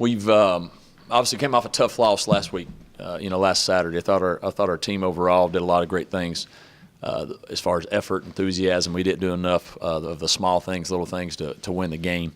We've obviously came off a tough loss last week. Last Saturday. I thought our team overall did a lot of great things as far as effort, enthusiasm. We didn't do enough of the small things, little things to win the game.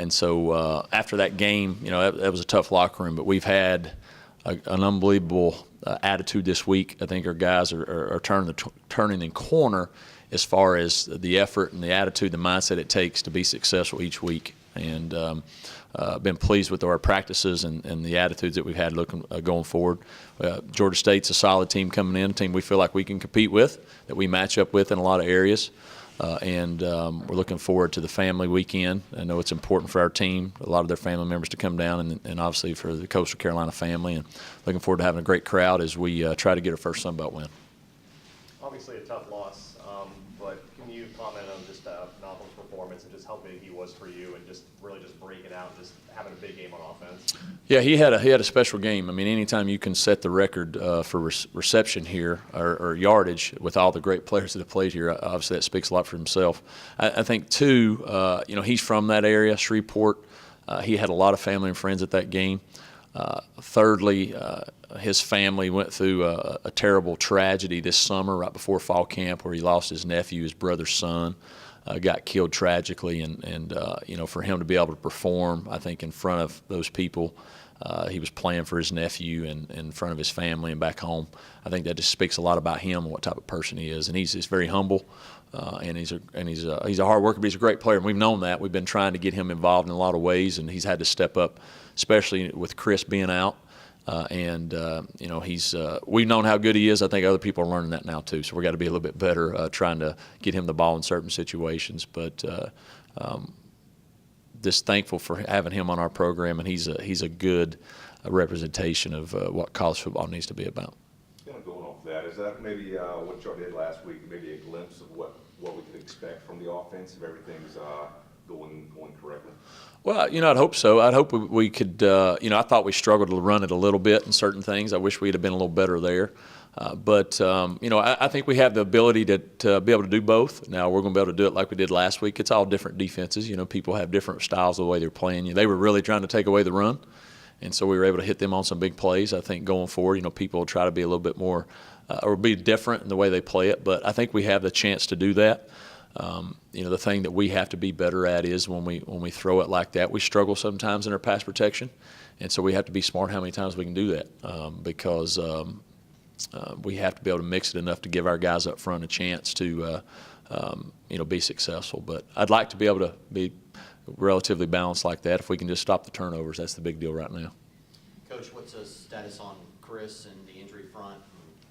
So after that game, that was a tough locker room. But we've had an unbelievable attitude this week. I think our guys are turning the corner as far as the effort and the attitude, the mindset it takes to be successful each week. And been pleased with our practices and the attitudes that we've had going forward. Georgia State's a solid team coming in, a team we feel like we can compete with, that we match up with in a lot of areas. We're looking forward to the family weekend. I know it's important for our team, a lot of their family members to come down, and obviously for the Coastal Carolina family. And looking forward to having a great crowd as we try to get our first Sun Belt win. Obviously a tough loss, but can you comment on just Malcolm's performance and just how big he was for you and just really just breaking out and just having a big game on offense? Yeah, he had a special game. I mean, anytime you can set the record for reception here or yardage with all the great players that have played here, obviously that speaks a lot for himself. I think, too, he's from that area, Shreveport. He had a lot of family and friends at that game. Thirdly, his family went through a terrible tragedy this summer right before fall camp where he lost his nephew, his brother's son. Got killed tragically, and for him to be able to perform, I think, in front of those people, he was playing for his nephew and in front of his family and back home. I think that just speaks a lot about him and what type of person he is, and he's very humble, and he's a hard worker, but he's a great player, and we've known that. We've been trying to get him involved in a lot of ways, and he's had to step up, especially with Chris being out. We've known how good he is. I think other people are learning that now too. So we got to be a little bit better trying to get him the ball in certain situations. But just thankful for having him on our program, and he's a good representation of what college football needs to be about. Going off that, is that maybe what y'all did last week? Maybe a glimpse of what we could expect from the offense if everything's going correctly? Well, I'd hope so. I'd hope we could, I thought we struggled to run it a little bit in certain things. I wish we'd have been a little better there. I think we have the ability to be able to do both. Now, we're going to be able to do it like we did last week. It's all different defenses. People have different styles of the way they're playing. They were really trying to take away the run, and so we were able to hit them on some big plays. I think going forward, people will try to be a little bit more or be different in the way they play it, but I think we have the chance to do that. The thing that we have to be better at is when we throw it like that, we struggle sometimes in our pass protection, and so we have to be smart how many times we can do that because we have to be able to mix it enough to give our guys up front a chance to be successful. But I'd like to be able to be relatively balanced like that. If we can just stop the turnovers, that's the big deal right now. Coach, what's the status on Chris and the injury front?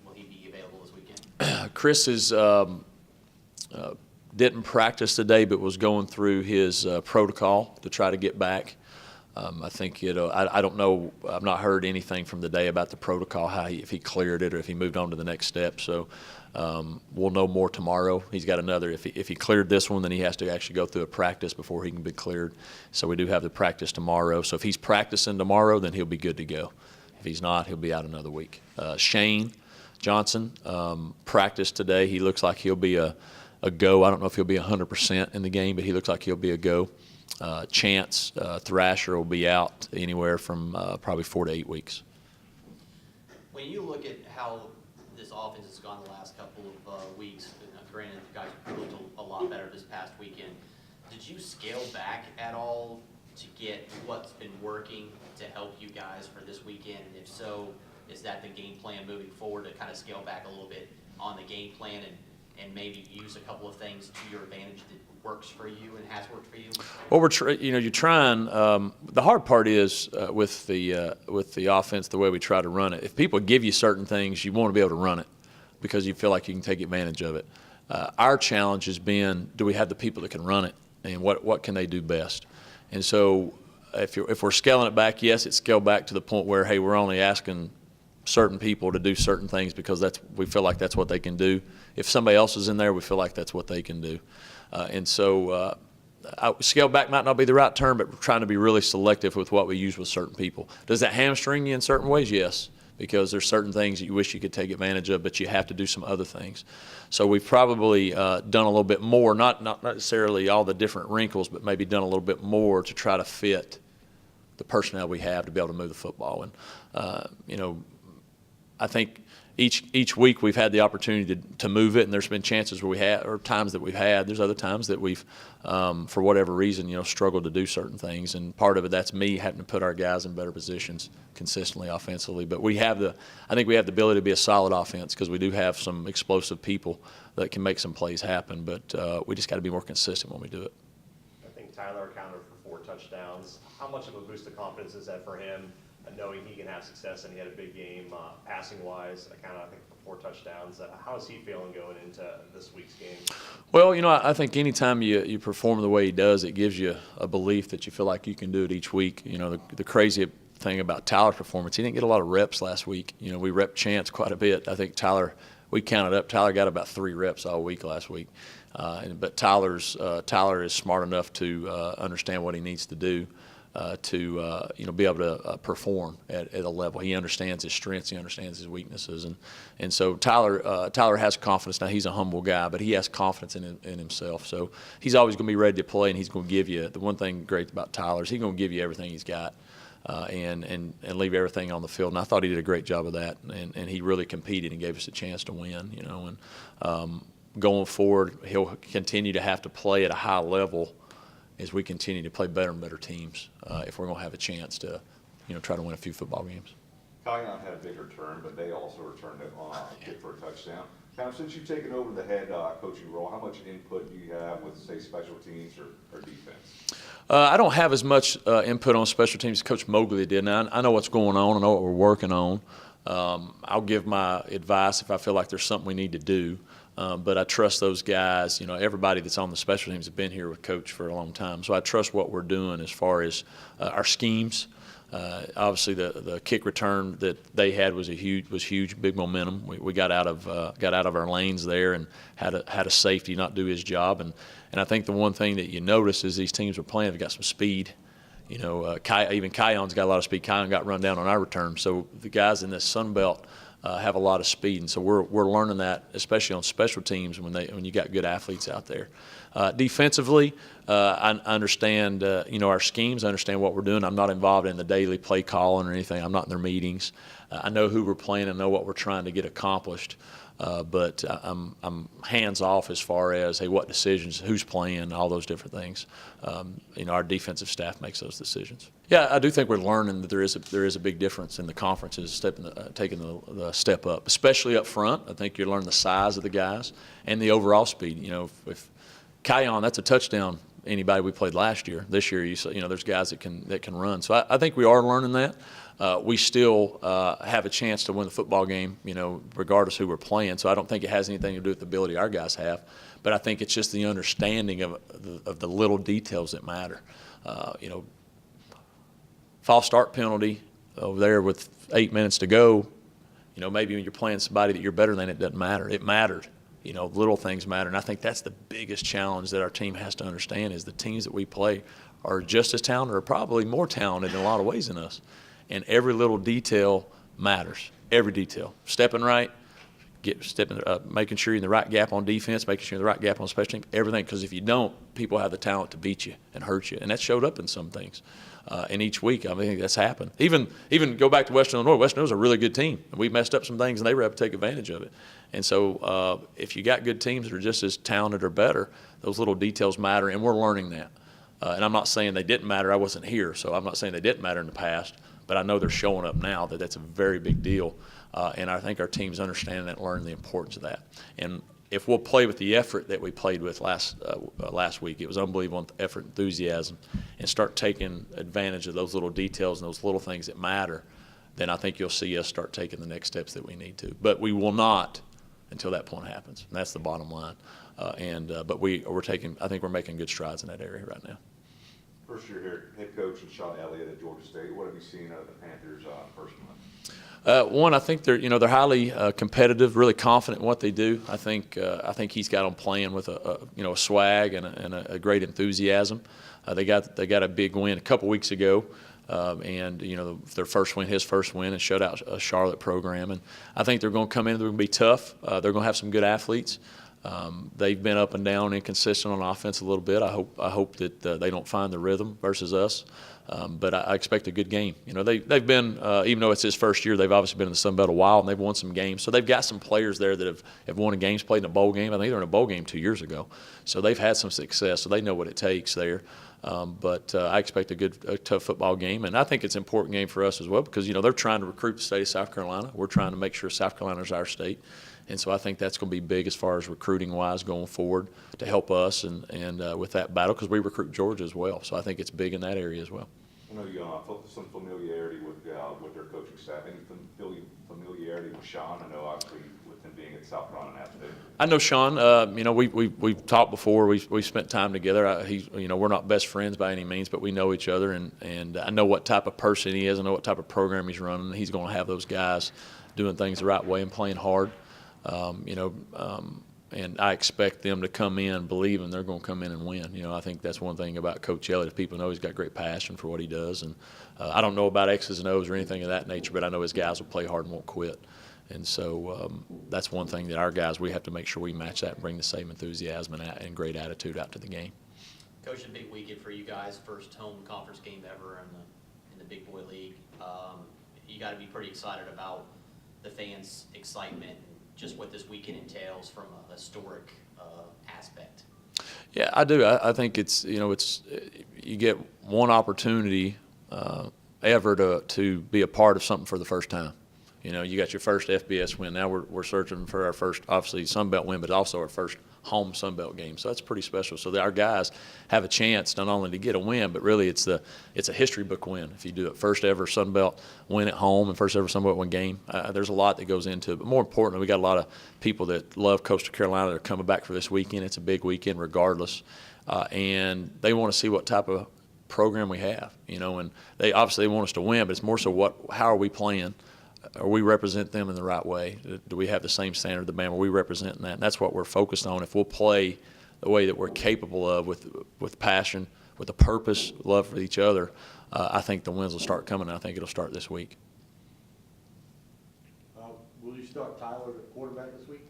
Will he be available this weekend? Chris is didn't practice today, but was going through his protocol to try to get back. I think I don't know. I've not heard anything from the day about the protocol, if he cleared it or if he moved on to the next step. So we'll know more tomorrow. He's got another. If he cleared this one, then he has to actually go through a practice before he can be cleared. So we do have the practice tomorrow. So if he's practicing tomorrow, then he'll be good to go. If he's not, he'll be out another week. Shane Johnson practiced today. He looks like he'll be a go. I don't know if he'll be 100% in the game, but he looks like he'll be a go. Chance Thrasher will be out anywhere from probably 4 to 8 weeks. When you look at how this offense has gone the last couple of weeks, granted you guys looked a lot better this past weekend, did you scale back at all to get what's been working to help you guys for this weekend? And if so, is that the game plan moving forward to kind of scale back a little bit on the game plan and maybe use a couple of things to your advantage that works for you and has worked for you? Well, you're trying. The hard part is with the offense, the way we try to run it. If people give you certain things, you want to be able to run it because you feel like you can take advantage of it. Our challenge has been, do we have the people that can run it, and what can they do best? And so, if we're scaling it back, yes, it's scaled back to the point where, hey, we're only asking certain people to do certain things because we feel like that's what they can do. If somebody else is in there, we feel like that's what they can do. Scale back might not be the right term, but we're trying to be really selective with what we use with certain people. Does that hamstring you in certain ways? Yes, because there's certain things that you wish you could take advantage of, but you have to do some other things. So we've probably done a little bit more, not necessarily all the different wrinkles, but maybe done a little bit more to try to fit the personnel we have to be able to move the football. And I think each week we've had the opportunity to move it, and there's been chances where we had, or times that we've had. There's other times that we've, for whatever reason, struggled to do certain things. And part of it, that's me having to put our guys in better positions consistently offensively. But I think we have the ability to be a solid offense because we do have some explosive people that can make some plays happen. But we just got to be more consistent when we do it. I think Tyler accounted for 4 touchdowns. How much of a boost of confidence is that for him, knowing he can have success, and he had a big game passing-wise, I think, for 4 touchdowns. How is he feeling going into this week's game? Well, I think anytime you perform the way he does, it gives you a belief that you feel like you can do it each week. The crazy thing about Tyler's performance, he didn't get a lot of reps last week. We repped Chance quite a bit. I think we counted up, Tyler got about 3 reps all week last week. But Tyler is smart enough to understand what he needs to do. To be able to perform at a level. He understands his strengths, he understands his weaknesses, and so Tyler has confidence. Now he's a humble guy, but he has confidence in himself. So he's always going to be ready to play, and he's going to give you the one thing great about Tyler is he's going to give you everything he's got, and leave everything on the field. And I thought he did a great job of that, and he really competed and gave us a chance to win. And going forward, he'll continue to have to play at a high level as we continue to play better and better teams if we're going to have a chance to, try to win a few football games. Kion had a big return, but they also returned it kick for a touchdown. Now, since you've taken over the head coaching role, how much input do you have with, say, special teams or defense? I don't have as much input on special teams as Coach Mogley did. Now, I know what's going on. I know what we're working on. I'll give my advice if I feel like there's something we need to do. But I trust those guys. Everybody that's on the special teams has been here with Coach for a long time. So I trust what we're doing as far as our schemes. Obviously, the kick return that they had was huge, big momentum. We got out of our lanes there and had a safety not do his job. And I think the one thing that you notice is these teams are playing have got some speed. Even Kion's got a lot of speed. Kion got run down on our return. So the guys in this Sun Belt have a lot of speed, and so we're learning that, especially on special teams when you got good athletes out there. Defensively, I understand our schemes. I understand what we're doing. I'm not involved in the daily play calling or anything. I'm not in their meetings. I know who we're playing. I know what we're trying to get accomplished. But I'm hands off as far as what decisions, who's playing, all those different things. Our defensive staff makes those decisions. Yeah, I do think we're learning that there is a big difference in the conferences taking the step up, especially up front. I think you learn the size of the guys and the overall speed. If Kion, that's a touchdown. Anybody we played last year. This year, there's guys that can run. So I think we are learning that. We still have a chance to win the football game, regardless who we're playing. So I don't think it has anything to do with the ability our guys have, but I think it's just the understanding of the little details that matter. False start penalty over there with 8 minutes to go. Maybe when you're playing somebody that you're better than, it doesn't matter. It mattered. Little things matter, and I think that's the biggest challenge that our team has to understand is the teams that we play are just as talented or probably more talented in a lot of ways than us. And every little detail matters. Every detail. Stepping right, making sure you're in the right gap on defense, making sure you're in the right gap on special teams, everything. Because if you don't, people have the talent to beat you and hurt you. And that showed up in some things. And each week, I think that's happened. Even go back to Western Illinois. Western Illinois is a really good team. We messed up some things, and they were able to take advantage of it. And so if you got good teams that are just as talented or better, those little details matter, and we're learning that. And I'm not saying they didn't matter. I wasn't here, so I'm not saying they didn't matter in the past. But I know they're showing up now that's a very big deal. And I think our team's understanding that and learning the importance of that. And if we'll play with the effort that we played with last week, it was unbelievable effort, enthusiasm, and start taking advantage of those little details and those little things that matter, then I think you'll see us start taking the next steps that we need to. But we will not until that point happens. And that's the bottom line. But I think we're making good strides in that area right now. First year here, head coach and Sean Elliott at Georgia State. What have you seen out of the Panthers first month? One, I think they're highly competitive, really confident in what they do. I think he's got them playing with a swag and a great enthusiasm. They got a big win a couple weeks ago, and their first win, his first win, and shut out a Charlotte program. And I think they're going to come in. They're going to be tough. They're going to have some good athletes. They've been up and down, inconsistent on offense a little bit. I hope that they don't find the rhythm versus us. But I expect a good game. You know, they've been, even though it's his first year, they've obviously been in the Sun Belt a while, and they've won some games. So they've got some players there that have won games, played in a bowl game. I think they were in a bowl game 2 years ago. So they've had some success, so they know what it takes there. But I expect a tough football game, and I think it's an important game for us as well because, you know, they're trying to recruit the state of South Carolina. We're trying to make sure South Carolina is our state. And so I think that's going to be big as far as recruiting-wise going forward to help us and with that battle because we recruit Georgia as well. So I think it's big in that area as well. I know you felt some familiarity with their coaching staff. Any familiarity with Sean? I know obviously with him being at South Carolina App State. I know Sean. You know, we've talked before. We've spent time together. You know, we're not best friends by any means, but we know each other, and I know what type of person he is. I know what type of program he's running. He's going to have those guys doing things the right way and playing hard. You know, and I expect them to come in believing they're going to come in and win. You know, I think that's one thing about Coach Elliott. If people know he's got great passion for what he does, and I don't know about X's and O's or anything of that nature, but I know his guys will play hard and won't quit. And so that's one thing that our guys, we have to make sure we match that and bring the same enthusiasm and great attitude out to the game. Coach, a big weekend for you guys. First home conference game ever in the Big Boy League. You got to be pretty excited about the fans' excitement. Just what this weekend entails from a historic aspect. Yeah, I do. I think it's, you know, you get one opportunity ever to be a part of something for the first time. You know, you got your first FBS win. Now we're searching for our first, obviously, Sun Belt win, but also our first home Sun Belt game. So that's pretty special. So our guys have a chance not only to get a win, but really it's a history book win. If you do it, first ever Sun Belt win at home and first ever Sun Belt win game, there's a lot that goes into it. But more importantly, we got a lot of people that love Coastal Carolina that are coming back for this weekend. It's a big weekend regardless, and they want to see what type of program we have. You know, and they obviously want us to win, but it's more so how are we playing? Or we represent them in the right way? Do we have the same standard of the band? Are we representing that? And that's what we're focused on. If we'll play the way that we're capable of with passion, with a purpose, love for each other, I think the wins will start coming. I think it'll start this week. Will you start Tyler at quarterback this week?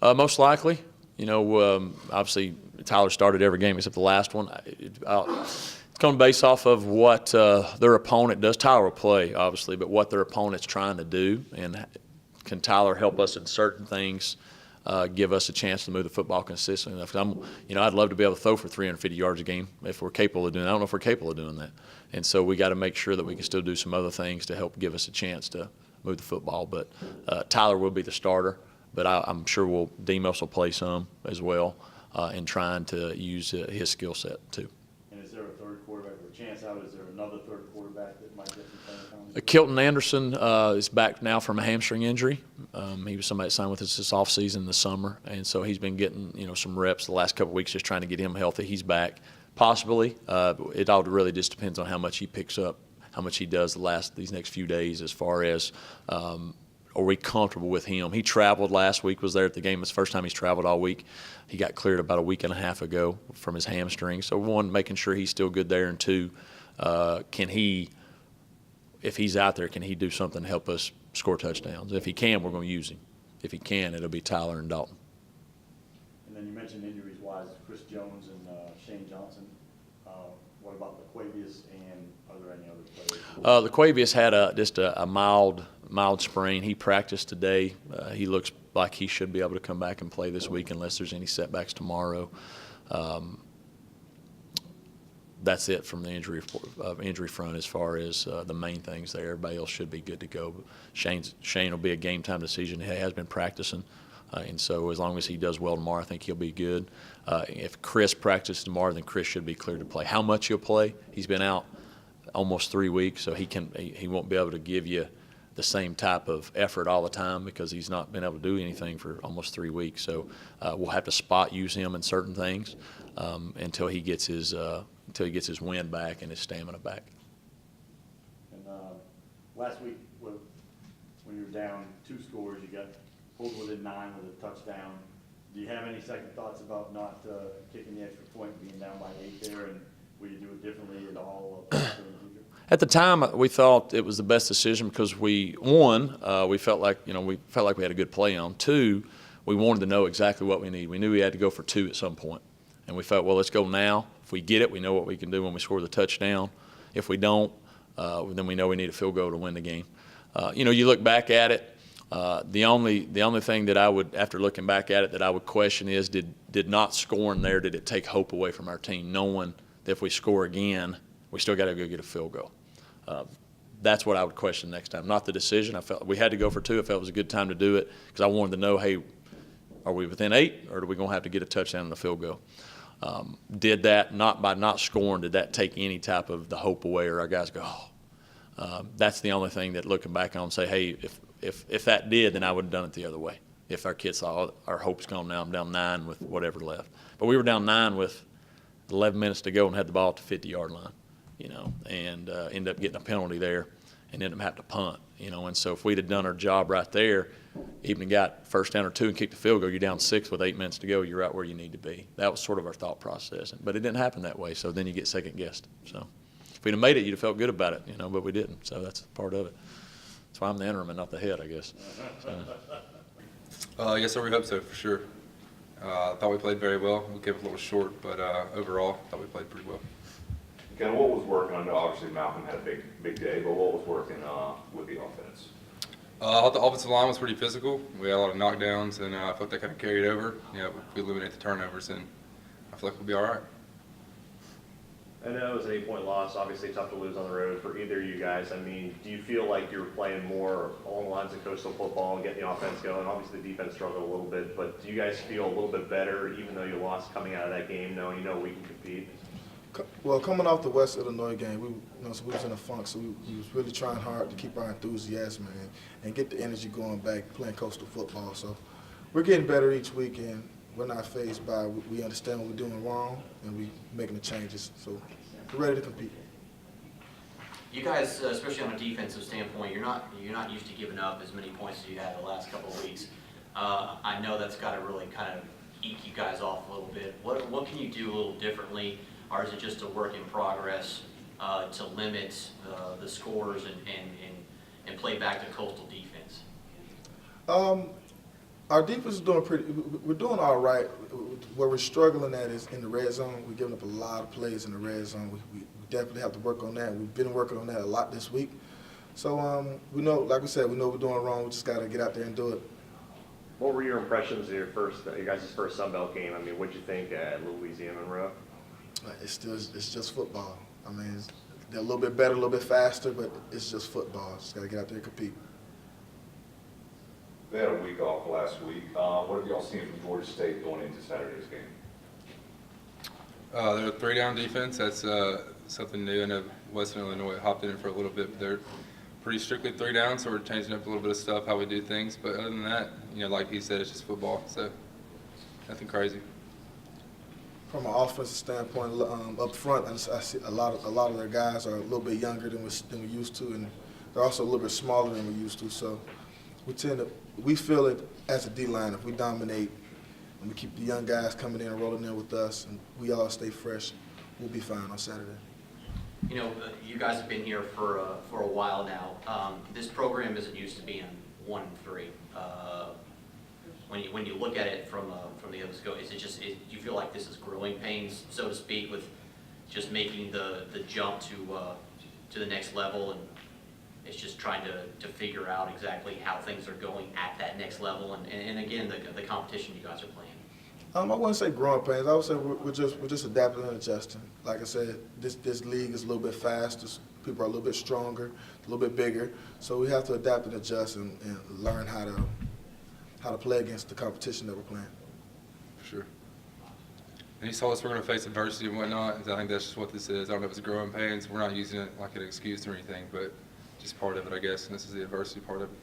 Most likely. You know, obviously Tyler started every game except the last one. It's going to base off of what their opponent does. Tyler will play, obviously, but what their opponent's trying to do, and can Tyler help us in certain things, give us a chance to move the football consistently enough. I'd love to be able to throw for 350 yards a game if we're capable of doing that. I don't know if we're capable of doing that. And so we got to make sure that we can still do some other things to help give us a chance to move the football. But Tyler will be the starter, but I'm sure Demos will play some as well in trying to use his skill set too. And is there a third quarterback or a chance out? Is there another third quarterback that might get some playing time? Kilton Anderson is back now from a hamstring injury. He was somebody that signed with us this offseason in the summer, and so he's been getting some reps the last couple of weeks just trying to get him healthy. He's back. Possibly. It all really just depends on how much he picks up, how much he does these next few days as far as are we comfortable with him. He traveled last week, was there at the game. It's the first time he's traveled all week. He got cleared about a week and a half ago from his hamstring. So, one, making sure he's still good there, and two, if he's out there, can he do something to help us score touchdowns? If he can, we're going to use him. If he can, it'll be Tyler and Dalton. And then you mentioned injuries-wise, Chris Jones and Shane Johnson. What about LaQuavius, and are there any other players? LaQuavius had just a mild sprain. He practiced today. He looks like he should be able to come back and play this week unless there's any setbacks tomorrow. That's it from the injury front as far as the main things there. Everybody else should be good to go. But Shane will be a game time decision. He has been practicing. And so as long as he does well tomorrow, I think he'll be good. If Chris practices tomorrow, then Chris should be cleared to play. How much he'll play? He's been out almost 3 weeks, so he won't be able to give you the same type of effort all the time because he's not been able to do anything for almost 3 weeks. So we'll have to spot use him in certain things until he gets his wind back and his stamina back. And last week, when you were down 2 scores, you got pulled within 9 with a touchdown. Do you have any second thoughts about not kicking the extra point, being down by 8 there, and will you do it differently at all in the future? At the time, we thought it was the best decision because we felt like we had a good play on. 2, we wanted to know exactly what we need. We knew we had to go for 2 at some point, and we felt, well, let's go now. If we get it, we know what we can do when we score the touchdown. If we don't, then we know we need a field goal to win the game. You look back at it. The only thing that I would, after looking back at it, that I would question is did not scoring there, did it take hope away from our team, knowing that if we score again, we still got to go get a field goal. That's what I would question next time, not the decision. I felt we had to go for 2. I felt it was a good time to do it because I wanted to know, hey, are we within 8 or are we going to have to get a touchdown and a field goal? Did that, not by not scoring, did that take any type of the hope away, or our guys go, oh? That's the only thing that looking back on say, hey, if that did, then I would have done it the other way. If our kids saw our hope's gone now, I'm down 9 with whatever left. But we were down 9 with 11 minutes to go and had the ball at the 50-yard line, and ended up getting a penalty there and ended up having to punt, And so if we'd have done our job right there, even got first down or 2 and kicked the field goal, you're down 6 with 8 minutes to go, you're right where you need to be. That was sort of our thought process. But it didn't happen that way, so then you get second-guessed. So if we'd have made it, you'd have felt good about it, but we didn't. So that's part of it. That's why I'm the interim and not the head, I guess. So. Yes, sir, we hope so, for sure. I thought we played very well. We came up a little short, but overall, I thought we played pretty well. Ken, what was working? I know obviously Malcolm had a big day, but what was working with the offense? I thought the offensive line was pretty physical. We had a lot of knockdowns, and I felt that kind of carried over. If we eliminate the turnovers, then I feel like we'll be all right. I know it was an 8-point loss, obviously tough to lose on the road for either of you guys. I mean, do you feel like you're playing more along the lines of coastal football and getting the offense going? Obviously the defense struggled a little bit, but do you guys feel a little bit better even though you lost coming out of that game, knowing we can compete? Well, coming off the West Illinois game, we was in a funk, so we was really trying hard to keep our enthusiasm and get the energy going back playing coastal football. So we're getting better each week, and we're not fazed by it. We understand what we're doing wrong, and we're making the changes. So we're ready to compete. You guys, especially on a defensive standpoint, you're not used to giving up as many points as you had the last couple of weeks. I know that's got to really kind of eke you guys off a little bit. What can you do a little differently, or is it just a work in progress to limit the scores and play back to coastal defense? Our defense is doing we're doing all right. Where we're struggling at is in the red zone. We're giving up a lot of plays in the red zone. We definitely have to work on that. We've been working on that a lot this week. So we know, like we said, we know we're doing wrong. We just got to get out there and do it. What were your impressions of your guys' first Sun Belt game? I mean, what'd you think at Louisiana Monroe? It's just football. I mean, they're a little bit better, a little bit faster, but it's just football. Just got to get out there and compete. They had a week off last week. What have y'all seen from Georgia State going into Saturday's game? They're a 3-down defense. That's something new. I know Western Illinois hopped in for a little bit, but they're pretty strictly 3 down, so we're changing up a little bit of stuff, how we do things. But other than that, like he said, it's just football, so nothing crazy. From an offensive standpoint, up front, I see a lot of their guys are a little bit younger than we used to, and they're also a little bit smaller than we used to. So we feel it as a D-line, if we dominate and we keep the young guys coming in and rolling in with us, and we all stay fresh, we'll be fine on Saturday. You guys have been here for a while now. This program isn't used to being 1-3. When you look at it from the other scope, do you feel like this is growing pains, so to speak, with just making the jump to the next level, and it's just trying to figure out exactly how things are going at that next level, and again the competition you guys are playing? I wouldn't say growing pains. I would say we're just adapting and adjusting. Like I said, this league is a little bit faster. People are a little bit stronger, a little bit bigger. So we have to adapt and adjust and learn how to play against the competition that we're playing. For sure. And he told us we're going to face adversity and whatnot, and I think that's just what this is. I don't know if it's growing pains. We're not using it like an excuse or anything, but just part of it, I guess, and this is the adversity part of it.